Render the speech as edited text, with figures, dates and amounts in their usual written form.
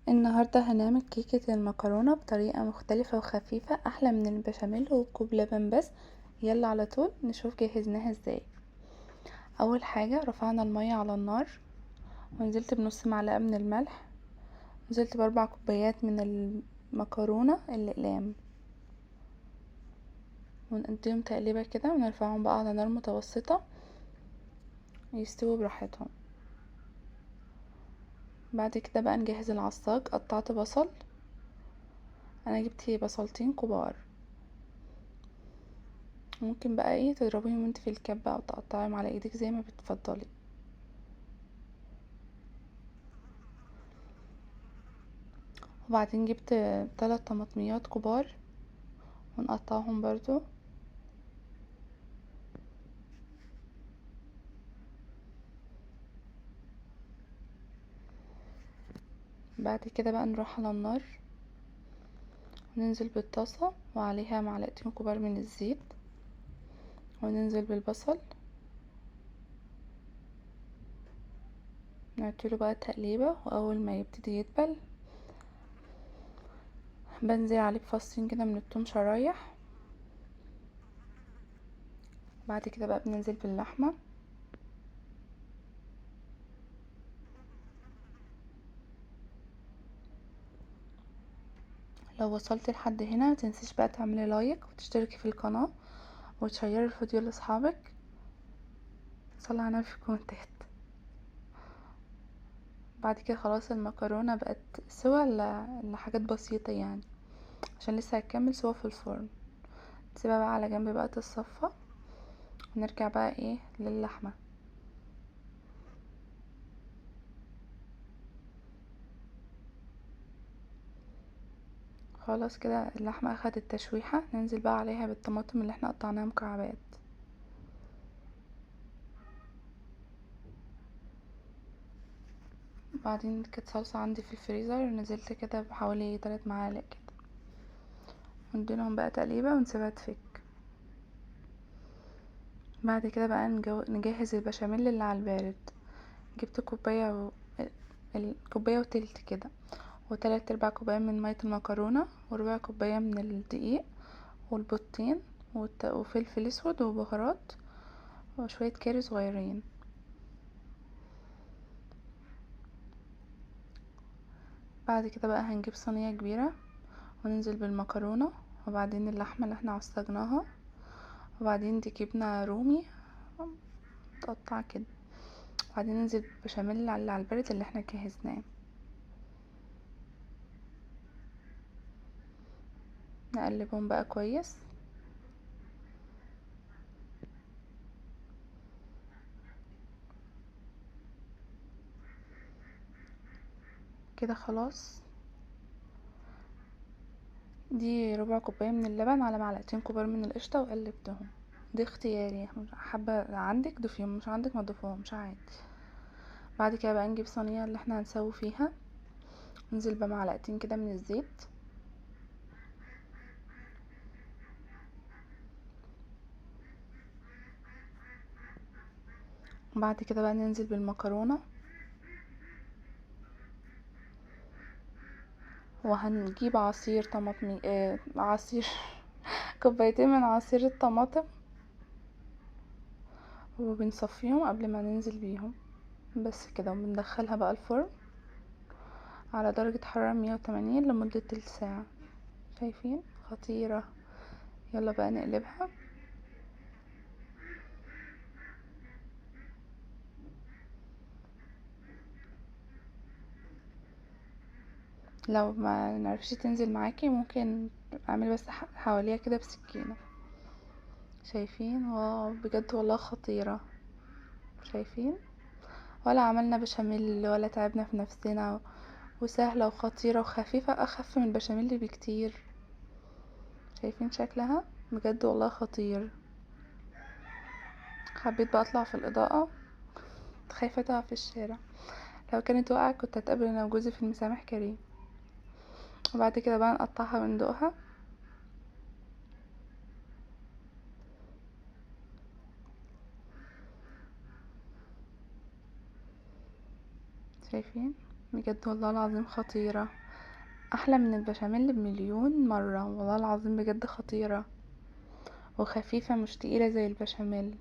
النهاردة هنعمل كيكة المكرونة بطريقة مختلفة وخفيفة احلى من البشاميل وكوب لبن بس. يلا على طول نشوف جهزناها ازاي. اول حاجة رفعنا المية على النار، ونزلت بنص معلقة من الملح، نزلت باربع كوبايات من المكرونة الاقلام، ونديهم تقليبة كده ونرفعهم بقى على نار متوسطة يستووا براحتهم. بعد كده بقى نجهز العصاج. قطعت بصل، انا جبت بصلتين كبار، ممكن بقى تضربيهم انت في الكبة او تقطعيهم على ايدك زي ما بتفضلي. وبعدين جبت 3 طماطميات كبار ونقطعهم برضو. بعد كده بقى نروح على النار وننزل بالطاسة وعليها معلقتين كبار من الزيت، وننزل بالبصل نعطيله بقى تقليبة، واول ما يبتدي يدبل بنزل عليه بفصين كده من الثوم شرايح. بعد كده بقى بننزل باللحمة، لو وصلت لحد هنا متنسيش بقى تعملي لايك وتشتركي في القناة وتشيري الفيديو لاصحابك. صلي على النبي في الكومنتات. بعد كده خلاص المكرونة بقت سوا لحاجات بسيطة يعني، عشان لسه هتكمل سوا في الفرن. نسيبها بقى على جنب بقى تتصفى، ونرجع بقى للحمة. خلاص كده اللحمة اخدت التشويحة، ننزل بقى عليها بالطماطم اللي احنا قطعناها مكعبات. بعدين كانت صلصة عندي في الفريزر، نزلت كده بحوالي 3 معالق كده، ونديلهم بقى تقليبة ونسيبها تفك. بعد كده بقى نجهز البشاميل اللي على البارد. جبت كوباية وتلت كده، وتلات ارباع كوباية من مية المكرونة، وربع كوباية من الدقيق، والبيضتين، وفلفل اسود وبهارات، وشوية كاري صغيرين. بعد كده بقى هنجيب صينية كبيرة وننزل بالمكرونة، وبعدين اللحمة اللي احنا عصجناها، وبعدين دي جبنة رومي تقطع كده، وبعدين ننزل بالبشاميل اللي على البارد اللي احنا جهزناه. نقلبهم بقى كويس كده. خلاص دي ربع كوباية من اللبن على معلقتين كبار من القشطة وقلبتهم. دي اختياري، حابة عندك ضيفيهم، مش عندك ما تضيفهمش عادي. بعد كده بقى نجيب صينية اللي احنا هنسوي فيها، ننزل بمعلقتين كده من الزيت، وبعد كده بقى ننزل بالمكرونة، وهنجيب عصير طماطم عصير كوبايتين من عصير الطماطم، وبنصفيهم قبل ما ننزل بيهم. بس كده، وبندخلها بقى الفرن على درجة حرارة 180 لمدة تلت ساعة. شايفين خطيرة. يلا بقى نقلبها. لو ما نعرفش تنزل معاكي ممكن اعمل بس حواليها كده بسكينة. شايفين؟ واو بجد والله خطيرة. شايفين؟ ولا عملنا بشاميل ولا تعبنا في نفسنا، وسهلة وخطيرة وخفيفة، اخف من البشاميل بكتير. شايفين شكلها؟ بجد والله خطير. حبيت بقى اطلع في الاضاءة، خايفة تقع في الشارع، لو كانت وقعت كنت هتقابل انا وجوزي في المسامح كريم. وبعد كده بقى نقطعها وندوقها. شايفين؟ بجد والله العظيم خطيرة، احلى من البشاميل بمليون مرة، والله العظيم بجد خطيرة وخفيفة مش تقيلة زي البشاميل.